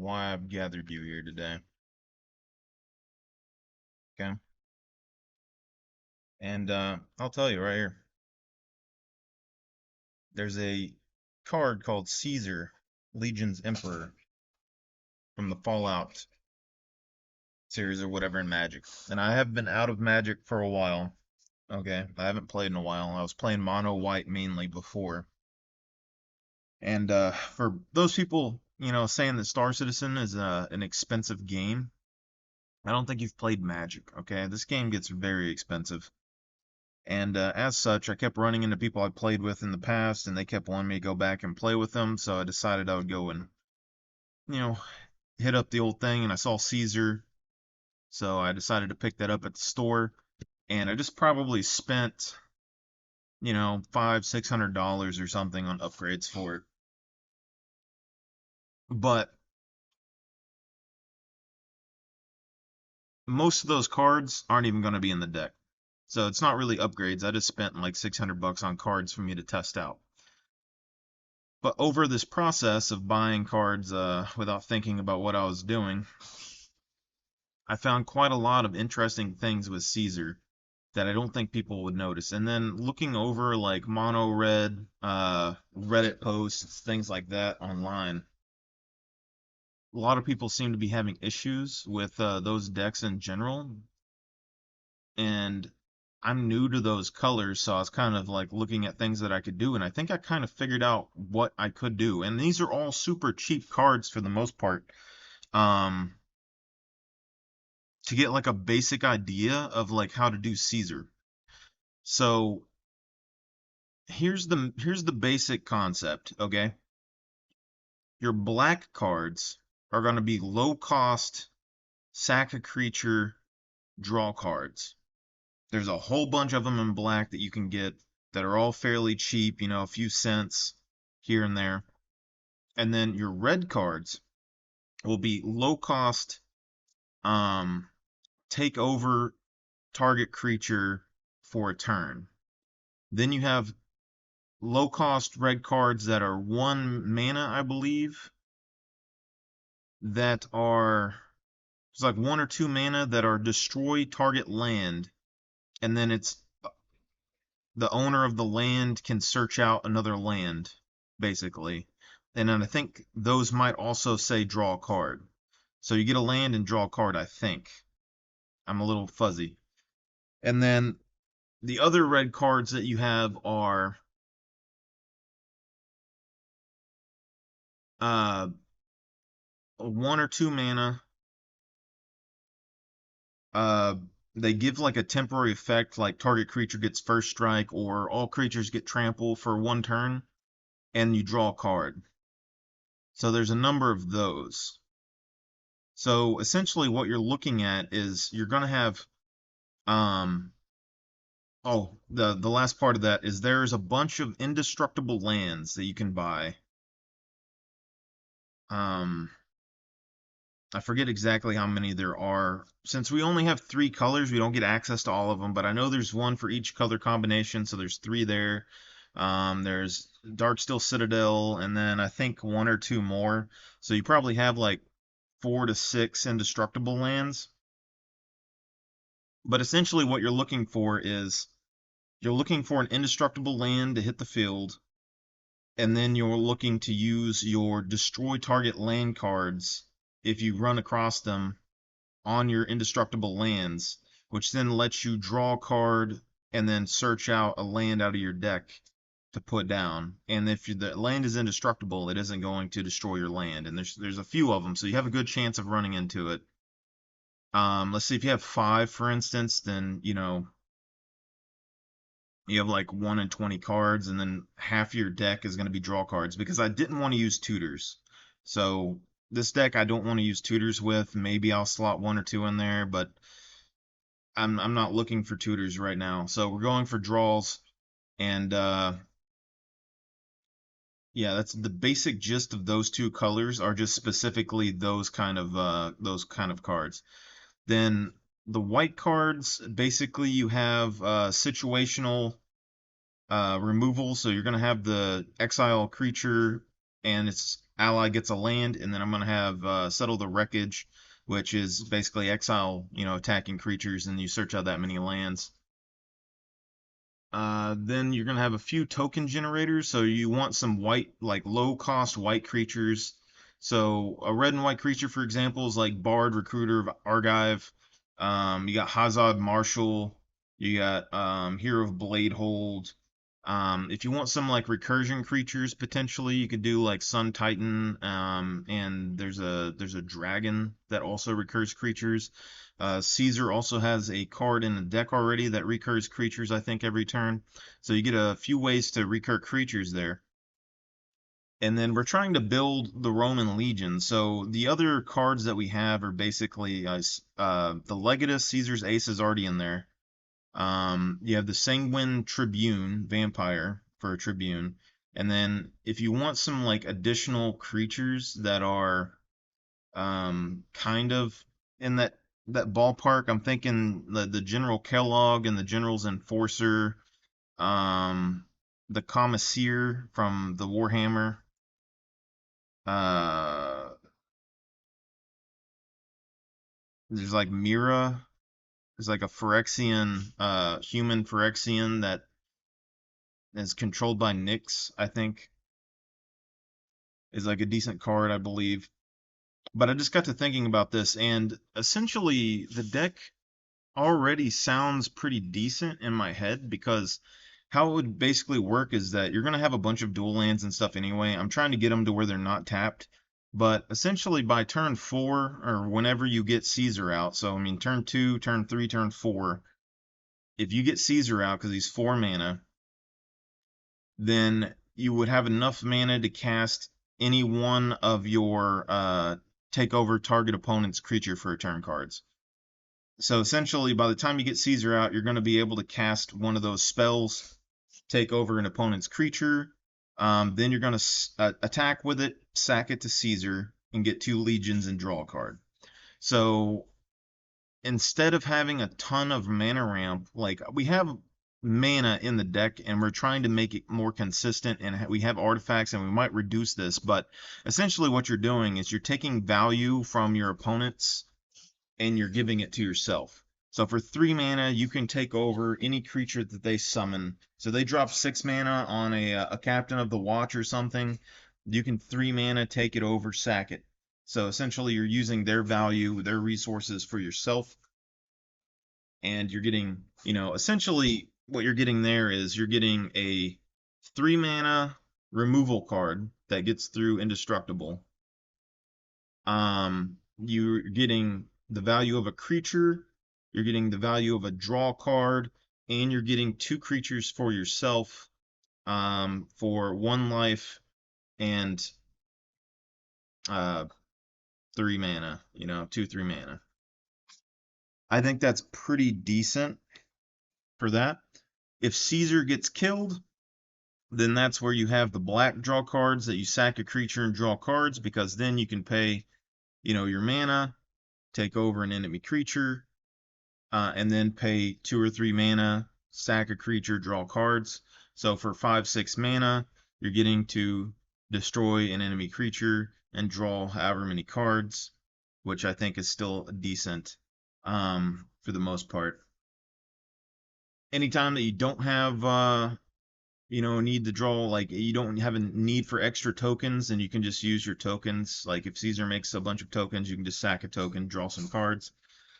why I've gathered you here today. Okay? And I'll tell you right here. There's a card called Caesar, Legion's Emperor, from the Fallout series or whatever in Magic. And I have been out of Magic for a while. Okay? I haven't played in a while. I was playing mono white mainly before. And for those people, saying that Star Citizen is an expensive game, I don't think you've played Magic, okay? This game gets very expensive. And as such, I kept running into people I played with in the past, and they kept wanting me to go back and play with them. So I decided I would go and, you know, hit up the old thing. And I saw Caesar, so I decided to pick that up at the store. And I just probably spent, $500-600 or something on upgrades for it. But most of those cards aren't even going to be in the deck. So it's not really upgrades. I just spent like $600 on cards for me to test out. But over this process of buying cards without thinking about what I was doing, I found quite a lot of interesting things with Caesar that I don't think people would notice. And then looking over like mono red Reddit posts, things like that online, a lot of people seem to be having issues with those decks in general. And I'm new to those colors, so I was kind of like looking at things that I could do, and I think I kind of figured out what I could do. And these are all super cheap cards for the most part. Um, to get like a basic idea of like how to do Caesar. So here's the basic concept, okay? Your black cards are going to be low cost sack a creature draw cards. There's a whole bunch of them in black that you can get that are all fairly cheap, a few cents here and there. And then your red cards will be low cost, take over target creature for a turn. Then you have low cost red cards that are 1 mana, I believe, that are it's like 1 or 2 mana that are destroy target land, and then it's the owner of the land can search out another land, basically. And then I think those might also say draw a card. So you get a land and draw a card, I think. I'm a little fuzzy. And then the other red cards that you have are uh 1 or 2 mana. Uh they give like a temporary effect, like target creature gets first strike, or all creatures get trample for 1 turn, and you draw a card. So there's a number of those. So essentially what you're looking at is you're gonna have um the last part of that is there's a bunch of indestructible lands that you can buy. Um I forget exactly how many there are. Since we only have 3 colors, we don't get access to all of them, but I know there's one for each color combination, so there's 3 there. There's Darksteel Citadel, and then I think 1 or 2 more. So you probably have like 4 to 6 indestructible lands. But essentially what you're looking for is you're looking for an indestructible land to hit the field, and then you're looking to use your destroy target land cards if you run across them on your indestructible lands, which then lets you draw a card and then search out a land out of your deck to put down. And if the land is indestructible, it isn't going to destroy your land. And there's a few of them, so you have a good chance of running into it. Let's see, if you have 5, for instance, then you have like 1 in 20 cards, and then half your deck is going to be draw cards, because I didn't want to use tutors. So this deck I don't want to use tutors with. Maybe I'll slot 1 or 2 in there, but I'm not looking for tutors right now. So we're going for draws, and yeah, that's the basic gist of those 2 colors, are just specifically those kind of cards. Then the white cards, basically you have situational removal, so you're going to have the exile creature, and its ally gets a land, and then I'm gonna have Settle the Wreckage, which is basically exile, attacking creatures, and you search out that many lands. Then you're gonna have a few token generators, so you want some white, like low cost white creatures. So a red and white creature, for example, is like Bard, Recruiter of Argive. You got Hazard Marshal. You got Hero of Bladehold. If you want some like recursion creatures, potentially you could do like Sun Titan. And there's a dragon that also recurs creatures. Caesar also has a card in the deck already that recurs creatures, I think, every turn. So you get a few ways to recur creatures there. And then we're trying to build the Roman legion. So the other cards that we have are basically the Legatus. Caesar's Ace is already in there. You have the Sanguine Tribune, Vampire for a Tribune. And then if you want some like additional creatures that are kind of in that ballpark, I'm thinking the General Kellogg and the General's Enforcer, um, the Commissaire from the Warhammer. Uh, there's like Mira. There's like a Phyrexian, human Phyrexian that is controlled by Nyx, I think, is like a decent card, I believe. But I just got to thinking about this, and essentially the deck already sounds pretty decent in my head, because how it would basically work is that you're going to have a bunch of dual lands and stuff anyway. I'm trying to get them to where they're not tapped. But essentially by turn 4, or whenever you get Caesar out, so I mean turn 2, turn 3, turn 4, if you get Caesar out because he's 4 mana, then you would have enough mana to cast any one of your take over target opponent's creature for a turn cards. So essentially, by the time you get Caesar out, you're going to be able to cast one of those spells, take over an opponent's creature. Then you're going to attack with it, sack it to Caesar, and get 2 legions and draw a card. So instead of having a ton of mana ramp, like we have mana in the deck and we're trying to make it more consistent, and we have artifacts and we might reduce this, but essentially what you're doing is you're taking value from your opponents and you're giving it to yourself. So for 3 mana, you can take over any creature that they summon. So they drop 6 mana on a Captain of the Watch or something. You can 3 mana, take it over, sack it. So essentially, you're using their value, their resources for yourself, and you're getting, essentially what you're getting there is you're getting a 3 mana removal card that gets through indestructible. You're getting the value of a creature, you're getting the value of a draw card, and you're getting 2 creatures for yourself, for 1 life and 3 mana, 2, 3 mana. I think that's pretty decent for that. If Caesar gets killed, then that's where you have the black draw cards that you sack a creature and draw cards, because then you can pay, your mana, take over an enemy creature, and then pay 2 or 3 mana, sack a creature, draw cards. So for 5, 6 mana, you're getting to destroy an enemy creature and draw however many cards, which I think is still decent, for the most part. Anytime that you don't have need to draw, like you don't have a need for extra tokens, and you can just use your tokens. Like if Caesar makes a bunch of tokens, you can just sack a token, draw some cards.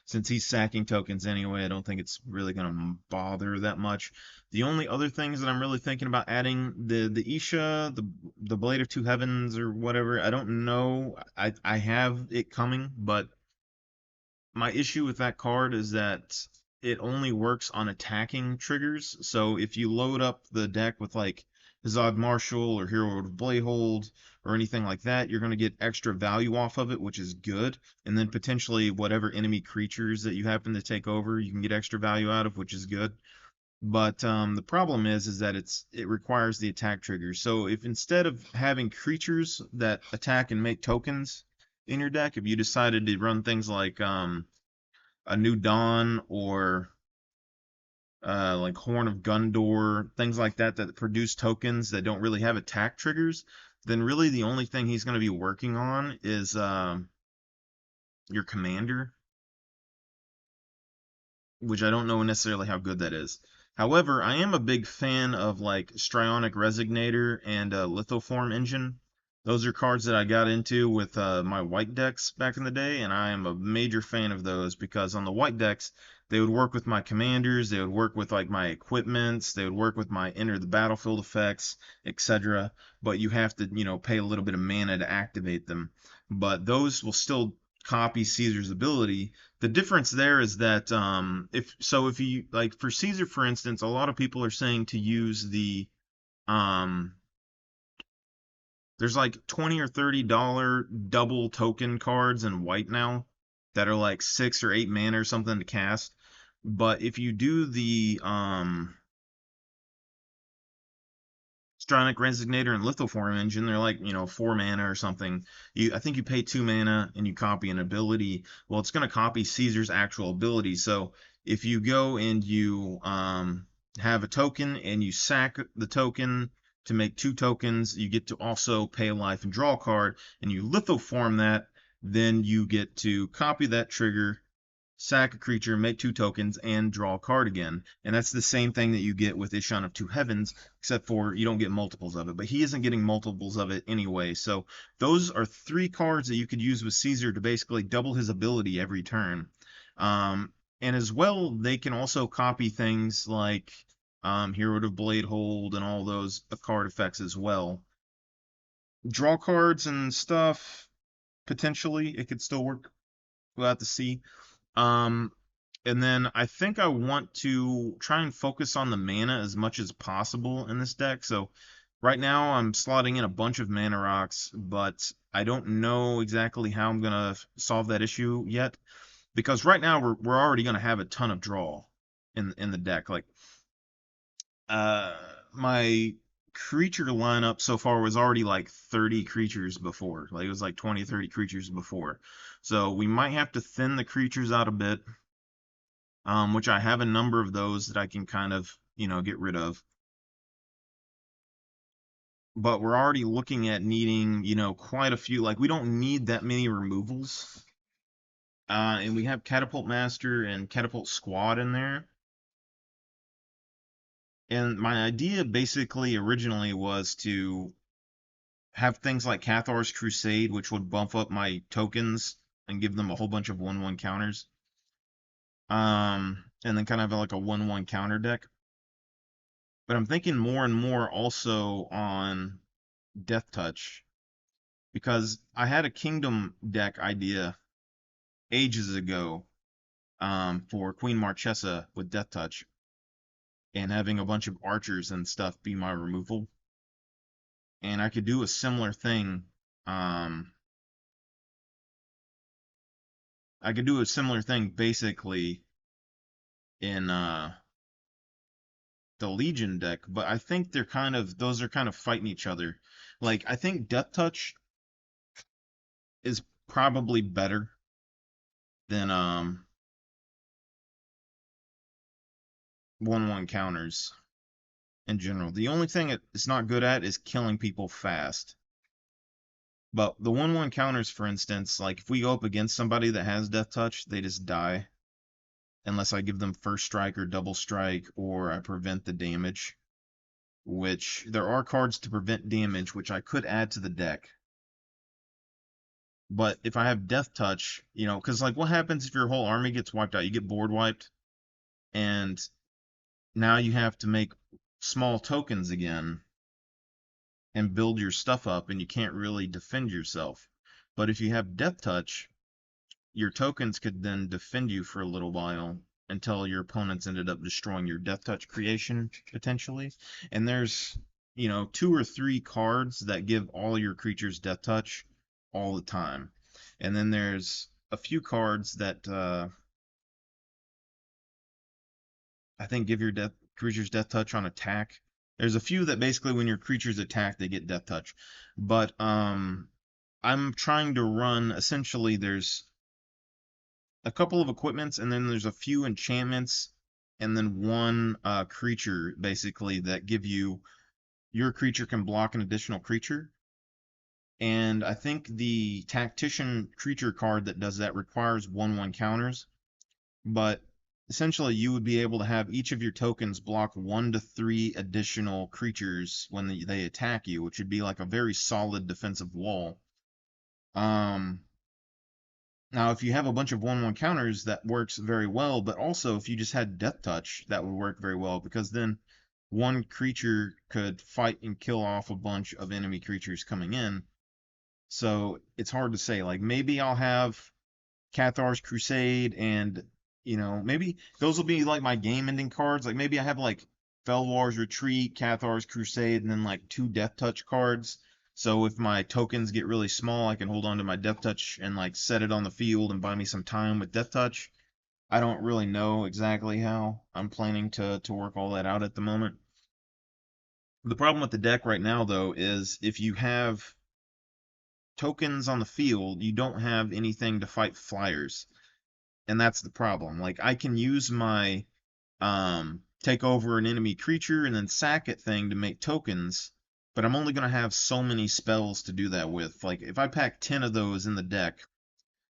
Since he's sacking tokens anyway, I don't think it's really going to bother that much. The only other things that I'm really thinking about adding, the Isha, the Blade of Two Heavens or whatever, I don't know. I have it coming, but my issue with that card is that it only works on attacking triggers. So if you load up the deck with like Hazard Marshal or Hero of Bladehold or anything like that, you're going to get extra value off of it, which is good. And then potentially whatever enemy creatures that you happen to take over, you can get extra value out of, which is good. But the problem is that it requires the attack triggers. So if instead of having creatures that attack and make tokens in your deck, if you decided to run things like a New Dawn or like Horn of Gundor, things like that that produce tokens that don't really have attack triggers, then really the only thing he's going to be working on is your commander, which I don't know necessarily how good that is. However, I am a big fan of like Strionic Resignator and Lithoform Engine. Those are cards that I got into with my white decks back in the day, and I am a major fan of those because on the white decks, they would work with my commanders, they would work with like my equipments, they would work with my enter the battlefield effects, etc. But you have to, pay a little bit of mana to activate them. But those will still copy Caesar's ability. The difference there is that if you like for Caesar, for instance, a lot of people are saying to use the um there's like $20 or $30 double token cards in white now that are like 6 or 8 mana or something to cast. But if you do the Stronic Resignator and Lithoform Engine, they're like, 4 mana or something. I think you pay 2 mana and you copy an ability. Well, it's going to copy Caesar's actual ability. So if you go and you have a token and you sack the token to make 2 tokens, you get to also pay a life and draw a card, and you lithoform that, then you get to copy that trigger, sack a creature, make 2 tokens, and draw a card again. And that's the same thing that you get with Ishan of Two Heavens, except for you don't get multiples of it. But he isn't getting multiples of it anyway. So those are 3 cards that you could use with Caesar to basically double his ability every turn. And as well, they can also copy things like Hero of Blade Hold and all those card effects as well. Draw cards and stuff, potentially, it could still work. We'll have to see. Um, and then I think I want to try and focus on the mana as much as possible in this deck. So right now I'm slotting in a bunch of mana rocks, but I don't know exactly how I'm gonna solve that issue yet. Because right now we're already gonna have a ton of draw in the deck. Like uh my creature lineup so far was already like 30 creatures before. Like it was like 20, 30 creatures before. So we might have to thin the creatures out a bit, which I have a number of those that I can kind of, get rid of. But we're already looking at needing, quite a few. Like we don't need that many removals. And we have Catapult Master and Catapult Squad in there. And my idea basically originally was to have things like Cathar's Crusade, which would bump up my tokens and give them a whole bunch of 1/1 counters. And then kind of have like a 1/1 counter deck. But I'm thinking more and more also on Death Touch because I had a Kingdom deck idea ages ago for Queen Marchesa with Death Touch and having a bunch of archers and stuff be my removal. And I could do a similar thing. I could do a similar thing basically in the Legion deck, but I think those are kind of fighting each other. Like I think Death Touch is probably better than 1/1 counters in general. The only thing it's not good at is killing people fast. But the 1/1 counters, for instance, like if we go up against somebody that has Death Touch, they just die unless I give them first strike or double strike or I prevent the damage. Which there are cards to prevent damage, which I could add to the deck. But if I have Death Touch, because like what happens if your whole army gets wiped out? You get board wiped, and now you have to make small tokens again and build your stuff up, and you can't really defend yourself. But if you have Death Touch, your tokens could then defend you for a little while until your opponents ended up destroying your Death Touch creation, potentially. And there's, 2 or 3 cards that give all your creatures Death Touch all the time. And then there's a few cards that I think give your creatures Death Touch on attack. There's a few that basically when your creatures attack, they get Death Touch. But I'm trying to run, essentially, there's a couple of equipments, and then there's a few enchantments, and then one creature, basically, that give you, your creature can block an additional creature. And I think the Tactician creature card that does that requires 1/1 counters, but essentially you would be able to have each of your tokens block 1 to 3 additional creatures when they attack you, which would be like a very solid defensive wall. Um, Now, if you have a bunch of 1/1 counters, that works very well, but also if you just had Death Touch, that would work very well, because then one creature could fight and kill off a bunch of enemy creatures coming in. So it's hard to say. Like, maybe I'll have Cathar's Crusade, and maybe those will be like my game ending cards. Like, maybe I have like Felwar's Retreat, Cathar's Crusade, and then like 2 Death Touch cards. So if my tokens get really small, I can hold on to my Death Touch and like set it on the field and buy me some time with Death Touch. I don't really know exactly how I'm planning to work all that out at the moment. The problem with the deck right now, though, is if you have tokens on the field, you don't have anything to fight flyers. And that's the problem. Like, I can use my take over an enemy creature and then sack it thing to make tokens, but I'm only going to have so many spells to do that with. Like, if I pack 10 of those in the deck,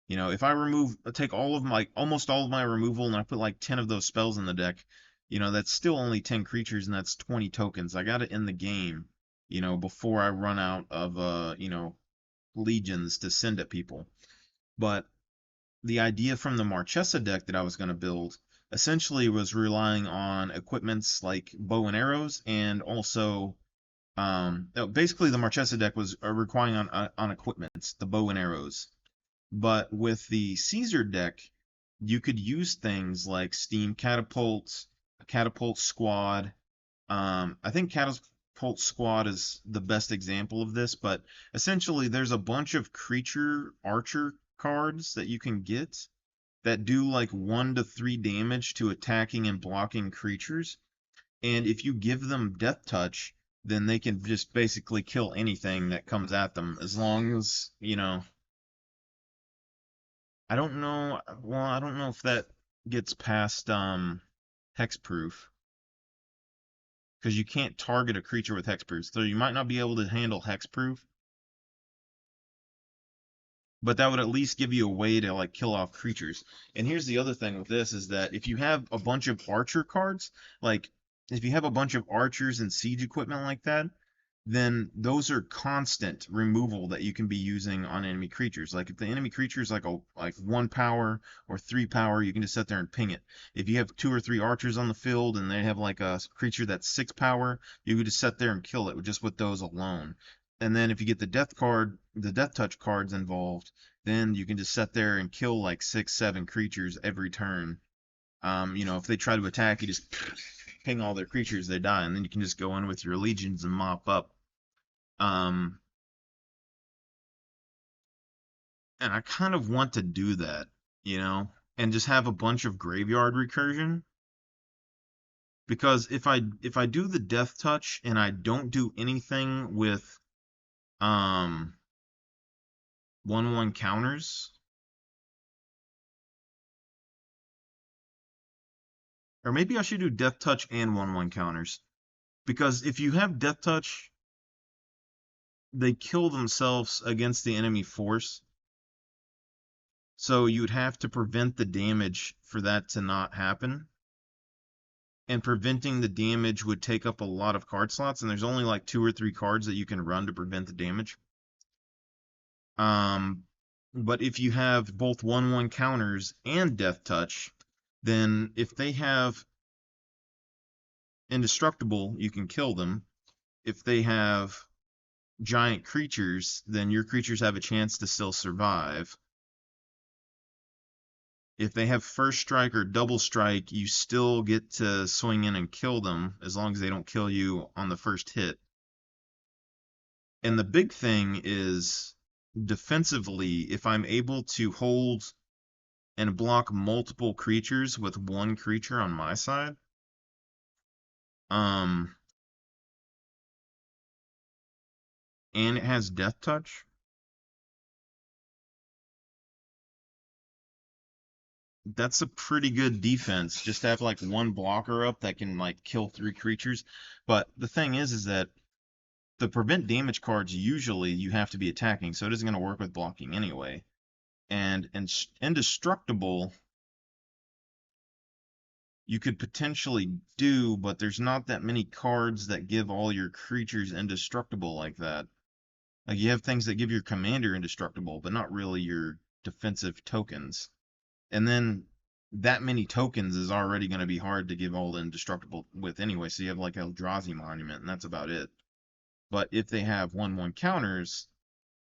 if I take almost all of my removal and I put like 10 of those spells in the deck, that's still only 10 creatures and that's 20 tokens. I got to end the game, before I run out of, legions to send at people. But the idea from the Marchesa deck that I was going to build essentially was relying on equipments like bow and arrows, and also basically the Marchesa deck was relying on equipments, the bow and arrows. But with the Caesar deck, you could use things like Steam Catapults, Catapult Squad. I think Catapult Squad is the best example of this, but essentially there's a bunch of creature archer cards that you can get that do like 1 to 3 damage to attacking and blocking creatures. And if you give them Death Touch, then they can just basically kill anything that comes at them, as long as, I don't know. Well, I don't know if that gets past hexproof, because you can't target a creature with hexproof. So you might not be able to handle hexproof, but that would at least give you a way to like kill off creatures. And here's the other thing with this is that if you have a bunch of archer cards, like if you have a bunch of archers and siege equipment like that, then those are constant removal that you can be using on enemy creatures. Like if the enemy creature is like 1 power or 3 power, you can just sit there and ping it. If you have 2 or 3 archers on the field and they have like a creature that's 6 power, you could just sit there and kill it just with those alone. And then if you get the death touch cards involved, then you can just sit there and kill like 6, 7 creatures every turn. If they try to attack, you just ping all their creatures, they die, and then you can just go in with your legions and mop up. Um, and I kind of want to do that, and just have a bunch of graveyard recursion. Because if I do the death touch and I don't do anything with 1/1 counters, or maybe I should do death touch and 1/1 counters. Because if you have death touch, they kill themselves against the enemy force. So you'd have to prevent the damage for that to not happen. And preventing the damage would take up a lot of card slots, and there's only like 2 or 3 cards that you can run to prevent the damage. But if you have both 1/1 counters and Death Touch, then if they have Indestructible, you can kill them. If they have giant creatures, then your creatures have a chance to still survive. If they have first strike or double strike, you still get to swing in and kill them as long as they don't kill you on the first hit. And the big thing is defensively, if I'm able to hold and block multiple creatures with one creature on my side, and it has Death Touch, that's a pretty good defense. Just to have like one blocker up that can like kill 3 creatures. But the thing is that the prevent damage cards, usually you have to be attacking, so it isn't going to work with blocking anyway. And indestructible, you could potentially do, but there's not that many cards that give all your creatures indestructible like that. Like you have things that give your commander indestructible, but not really your defensive tokens. And then that many tokens is already going to be hard to give all the indestructible with anyway. So you have like Eldrazi Monument, and that's about it. But if they have 1/1 counters,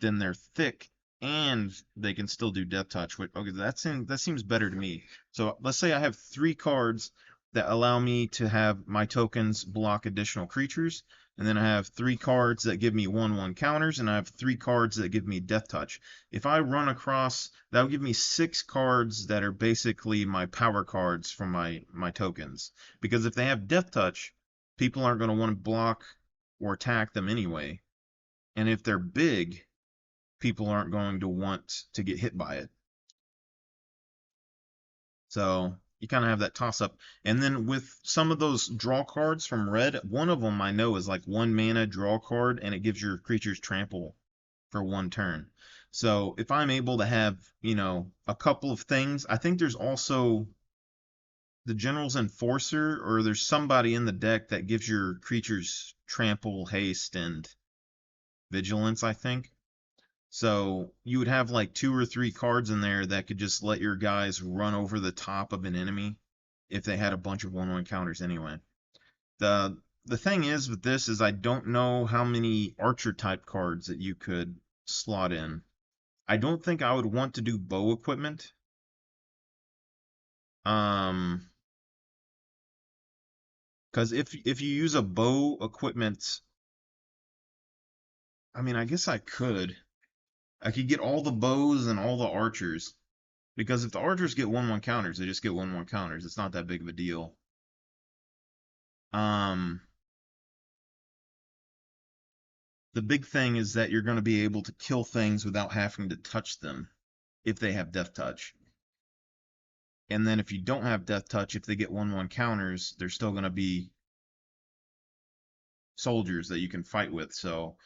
then they're thick and they can still do death touch. Which, okay, that seems better to me. So let's say I have 3 cards that allow me to have my tokens block additional creatures, and then I have 3 cards that give me 1/1 counters, and I have 3 cards that give me death touch. If I run across, that will give me 6 cards that are basically my power cards from my tokens. Because if they have death touch, people aren't going to want to block or attack them anyway. And if they're big, people aren't going to want to get hit by it. So you kind of have that toss up. And then with some of those draw cards from red, one of them I know is like 1 mana draw card, and it gives your creatures trample for 1 turn. So if I'm able to have, a couple of things, I think there's also the General's Enforcer, or there's somebody in the deck that gives your creatures trample, haste, and vigilance, I think. So you would have like 2 or 3 cards in there that could just let your guys run over the top of an enemy if they had a bunch of 1/1 counters anyway. The thing is with this is I don't know how many archer type cards that you could slot in. I don't think I would want to do bow equipment. Because if you use a bow equipment, I mean, I guess I could. I could get all the bows and all the archers. Because if the archers get 1/1 counters, they just get 1/1 counters. It's not that big of a deal. Um, the big thing is that you're going to be able to kill things without having to touch them if they have death touch. And then if you don't have death touch, if they get 1/1 counters, they're still going to be soldiers that you can fight with. So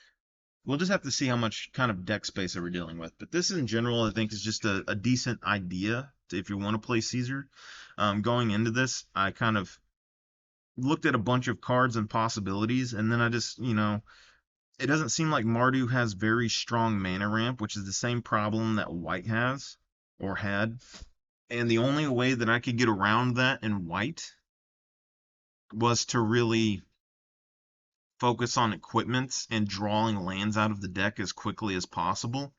we'll just have to see how much kind of deck space that we're dealing with. But this in general, I think, is just a decent idea if you want to play Caesar. Going into this, I kind of looked at a bunch of cards and possibilities, and then I just, it doesn't seem like Mardu has very strong mana ramp, which is the same problem that White has or had. And the only way that I could get around that in White was to really focus on equipment and drawing lands out of the deck as quickly as possible.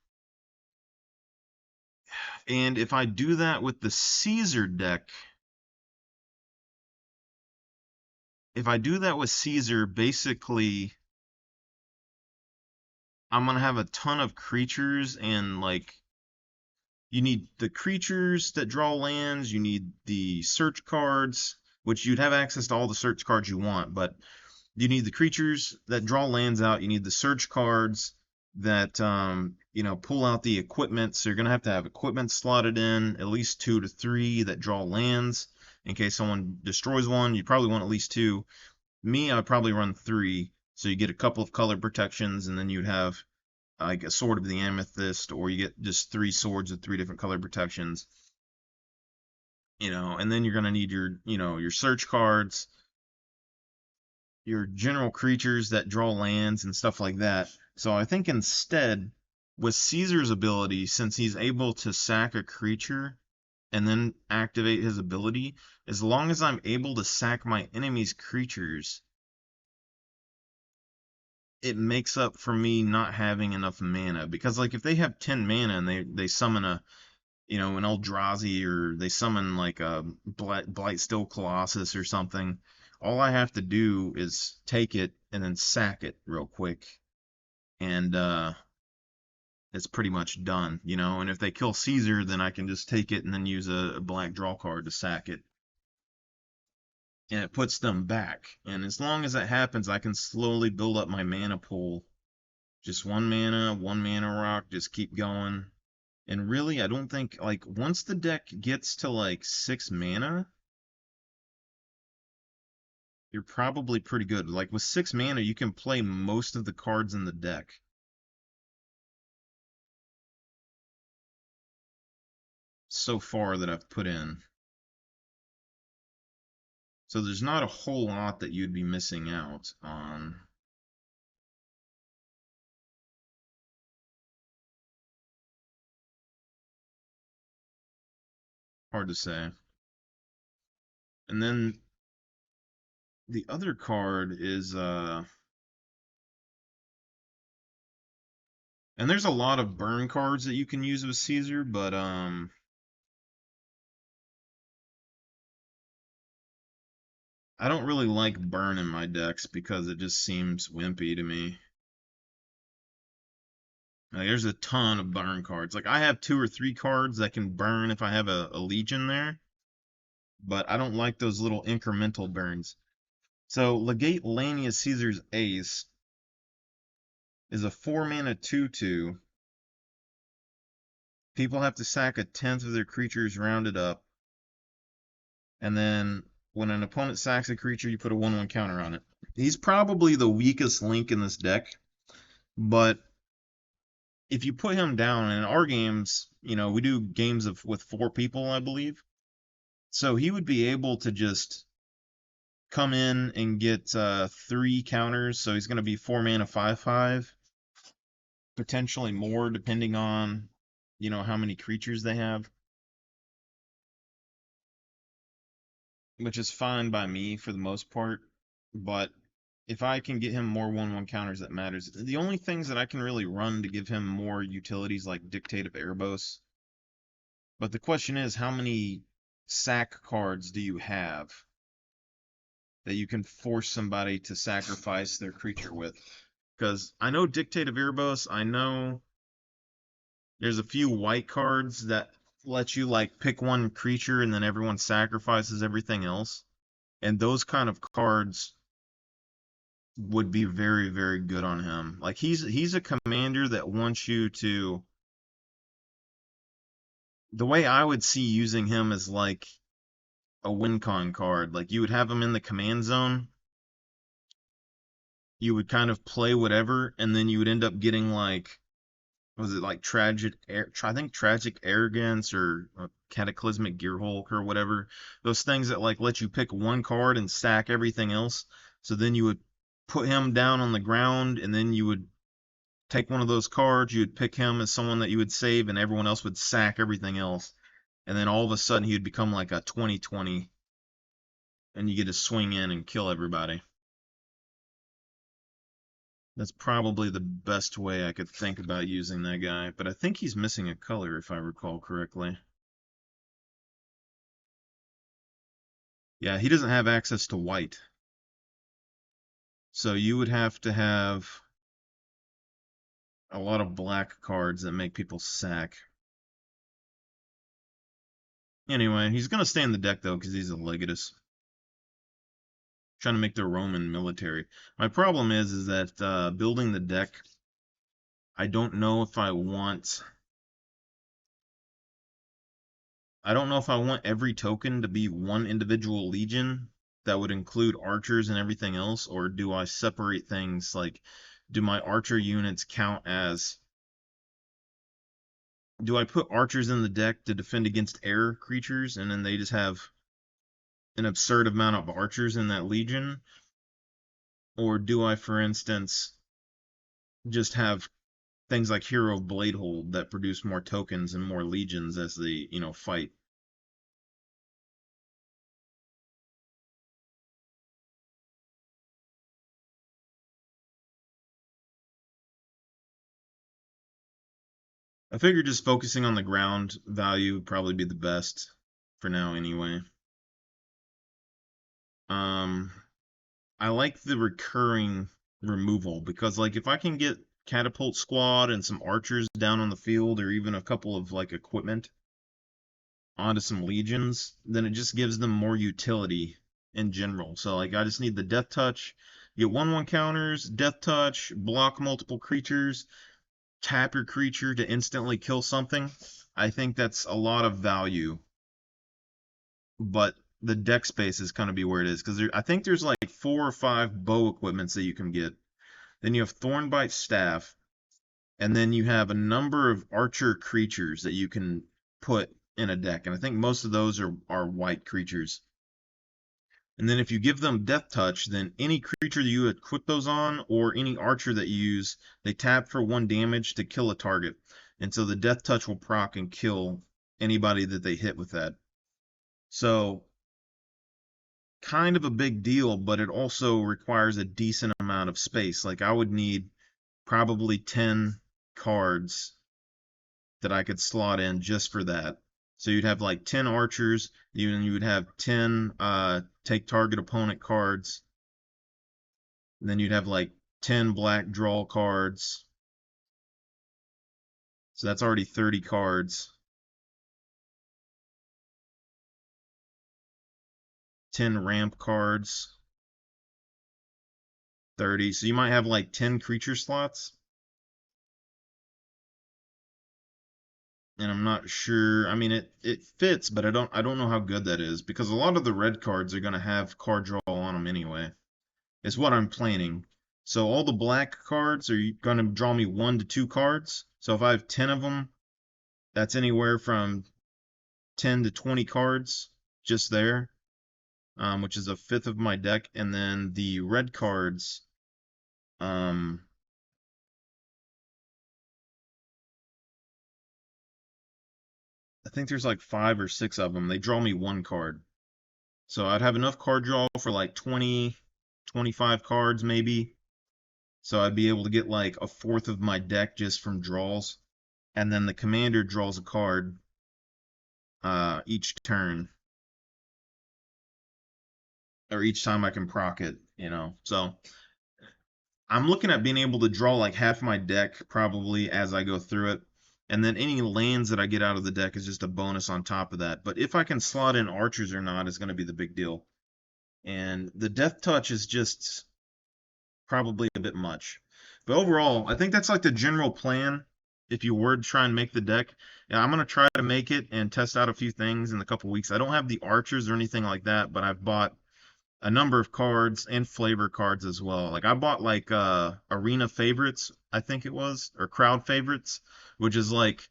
And if I do that with the Caesar deck, if I do that with Caesar, basically I'm going to have a ton of creatures, and like you need the creatures that draw lands, you need the search cards, which you'd have access to all the search cards you want, but you need the creatures that draw lands out, you need the search cards that pull out the equipment. So you're going to have equipment slotted in, at least 2 to 3 that draw lands in case someone destroys one. You probably want at least 2. Me, I'd probably run 3, so you get a couple of color protections, and then you'd have like a Sword of the Amethyst, or you get just 3 swords with 3 different color protections. And then you're gonna need your search cards, your general creatures that draw lands and stuff like that. So I think instead, with Caesar's ability, since he's able to sack a creature and then activate his ability, as long as I'm able to sack my enemy's creatures, it makes up for me not having enough mana. Because like if they have 10 mana and they summon an Eldrazi, or they summon like a Blightsteel Colossus or something, all I have to do is take it and then sack it real quick, and it's pretty much done. And if they kill Caesar, then I can just take it and then use a black draw card to sack it, and it puts them back. And as long as that happens, I can slowly build up my mana pool. Just 1 mana rock, just keep going. And really, I don't think, like, once the deck gets to like 6 mana, you're probably pretty good. Like with 6 mana, you can play most of the cards in the deck. So far that I've put in. So there's not a whole lot that you'd be missing out on. Hard to say. And then the other card is and there's a lot of burn cards that you can use with Caesar, but I don't really like burn in my decks because it just seems wimpy to me. Like, there's a ton of burn cards. Like I have 2 or 3 cards that can burn if I have a Legion there, but I don't like those little incremental burns. So Legate Lania Caesar's Ace is a 4 mana 2/2. People have to sack a tenth of their creatures rounded up, and then when an opponent sacks a creature, you put a 1/1 counter on it. He's probably the weakest link in this deck, but if you put him down in our games, we do games of with 4 people, I believe. So he would be able to just come in and get 3 counters. So he's going to be 4 mana 5/5, potentially more depending on how many creatures they have, which is fine by me for the most part. But if I can get him more 1/1 counters, that matters. The only things that I can really run to give him more utilities like Dictate of Erebos. But the question is, how many sack cards do you have that you can force somebody to sacrifice their creature with? Because I know Dictate of Erebos, I know there's a few white cards that let you like pick one creature and then everyone sacrifices everything else. And those kind of cards would be very, very good on him. Like he's a commander that wants you to. The way I would see using him is like a win con card. Like you would have him in the command zone. You would kind of play whatever, and then you would end up getting like, was it like I think tragic arrogance or cataclysmic gearhulk or whatever. Those things that like let you pick one card and stack everything else. So then you would put him down on the ground, and then you would take one of those cards, you would pick him as someone that you would save, and everyone else would sack everything else. And then all of a sudden he would become like a 20/20, and you get to swing in and kill everybody. That's probably the best way I could think about using that guy, but I think he's missing a color if I recall correctly. Yeah, he doesn't have access to white. So you would have to have a lot of black cards that make people sack. Anyway, he's going to stay in the deck though because he's a Legatus. Trying to make the Roman military. My problem is that building the deck, I don't know if I want every token to be one individual legion that would include archers and everything else, or do I separate things like, do my archer units count as, do I put archers in the deck to defend against air creatures and then they just have an absurd amount of archers in that legion? Or do I, for instance, just have things like Hero of Bladehold that produce more tokens and more legions as they, fight? I figure just focusing on the ground value would probably be the best for now anyway. Um, I like the recurring removal because like if I can get catapult squad and some archers down on the field or even a couple of like equipment onto some legions, then it just gives them more utility in general. So like I just need the death touch, get 1/1 counters, death touch, block multiple creatures, tap your creature to instantly kill something. I think that's a lot of value. But the deck space is going to be where it is because I think there's like 4 or 5 bow equipments that you can get. Then you have Thornbite Staff, and then you have a number of archer creatures that you can put in a deck, and I think most of those are white creatures. And then if you give them Death Touch, then any creature that you equip those on, or any archer that you use, they tap for 1 damage to kill a target. And so the Death Touch will proc and kill anybody that they hit with that. So, kind of a big deal, but it also requires a decent amount of space. Like, I would need probably 10 cards that I could slot in just for that. So you'd have like 10 archers, you would have 10 take target opponent cards, and then you'd have like 10 black draw cards. So that's already 30 cards. 10 ramp cards. 30. So you might have like 10 creature slots. And I'm not sure. I mean, it fits, but I don't know how good that is because a lot of the red cards are going to have card draw on them anyway. Is what I'm planning. So all the black cards are going to draw me 1 to 2 cards. So if I have 10 of them, that's anywhere from 10 to 20 cards just there, which is a fifth of my deck. And then the red cards, I think there's like 5 or 6 of them. They draw me 1 card. So I'd have enough card draw for like 20, 25 cards maybe. So I'd be able to get like a fourth of my deck just from draws. And then the commander draws a card each turn. Or each time I can proc it, you know. So I'm looking at being able to draw like half my deck probably as I go through it. And then any lands that I get out of the deck is just a bonus on top of that. But if I can slot in archers or not is going to be the big deal. And the Death Touch is just probably a bit much. But overall, I think that's like the general plan if you were to try and make the deck. Yeah, I'm going to try to make it and test out a few things in a couple weeks. I don't have the archers or anything like that, but I've bought a number of cards and flavor cards as well. Like I bought like arena favorites, I think it was, or crowd favorites, which is like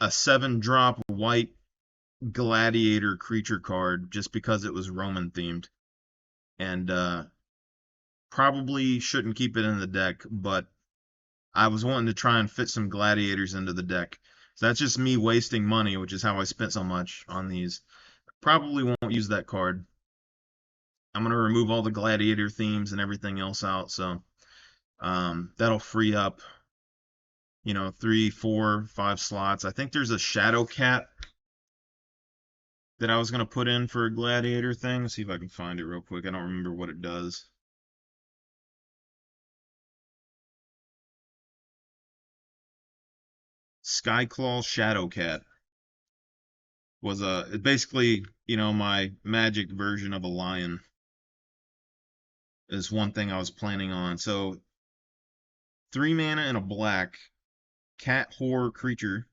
a 7-drop white gladiator creature card just because it was Roman themed. And probably shouldn't keep it in the deck, but I was wanting to try and fit some gladiators into the deck. So that's just me wasting money, which is how I spent so much on these. Probably won't use that card. I'm going to remove all the gladiator themes and everything else out, so that'll free up, 3, 4, 5 slots. I think there's a Shadow Cat that I was going to put in for a gladiator thing. Let's see if I can find it real quick. I don't remember what it does. Skyclaw Shadow Cat was basically, my magic version of a lion is one thing I was planning on. So 3 mana and a black cat horror creature.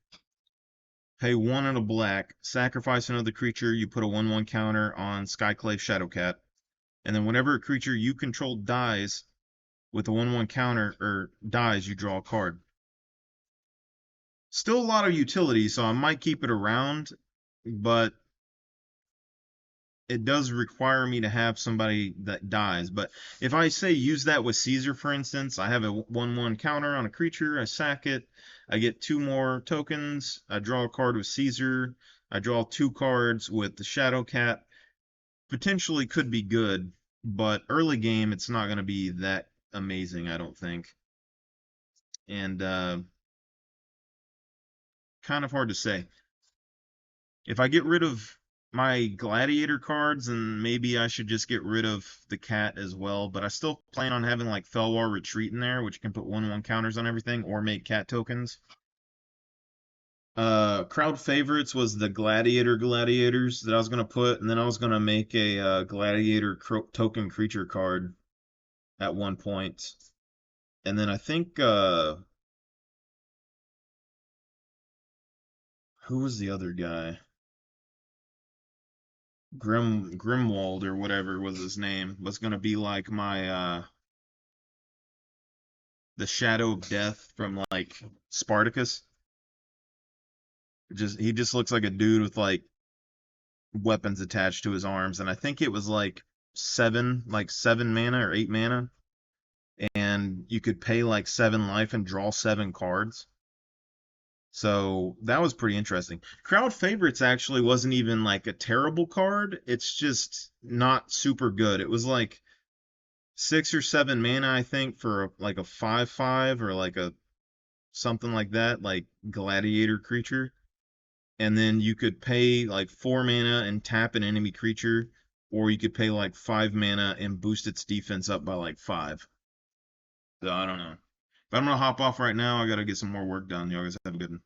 Pay 1 and a black, sacrifice another creature, you put a 1/1 counter on Skyclave Shadowcat. And then whenever a creature you control dies with a 1/1 counter, or dies, you draw a card. Still a lot of utility, so I might keep it around, but it does require me to have somebody that dies. But if I say use that with Caesar, for instance, I have a 1/1 counter on a creature, I sack it, I get 2 more tokens, I draw a card with Caesar, I draw 2 cards with the Shadow Cat. Potentially could be good, but early game it's not going to be that amazing, I don't think. And kind of hard to say. If I get rid of my gladiator cards, and maybe I should just get rid of the cat as well, but I still plan on having like Felwar Retreat in there, which can put 1/1 counters on everything or make cat tokens. Crowd favorites was the gladiators that I was gonna put, and then I was gonna make a gladiator token creature card at one point. And then I think who was the other guy? Grimwald or whatever was his name was gonna be like my the Shadow of Death from like Spartacus. Just he just looks like a dude with like weapons attached to his arms, and I think it was like 7 mana or 8 mana, and you could pay like 7 life and draw 7 cards. So that was pretty interesting. Crowd favorites actually wasn't even like a terrible card. It's just not super good. It was like 6 or 7 mana, I think, for like a 5/5 or like a something like that, like gladiator creature. And then you could pay like 4 mana and tap an enemy creature, or you could pay like 5 mana and boost its defense up by like five. So I don't know. But I'm gonna hop off right now. I gotta get some more work done. You guys have a good one.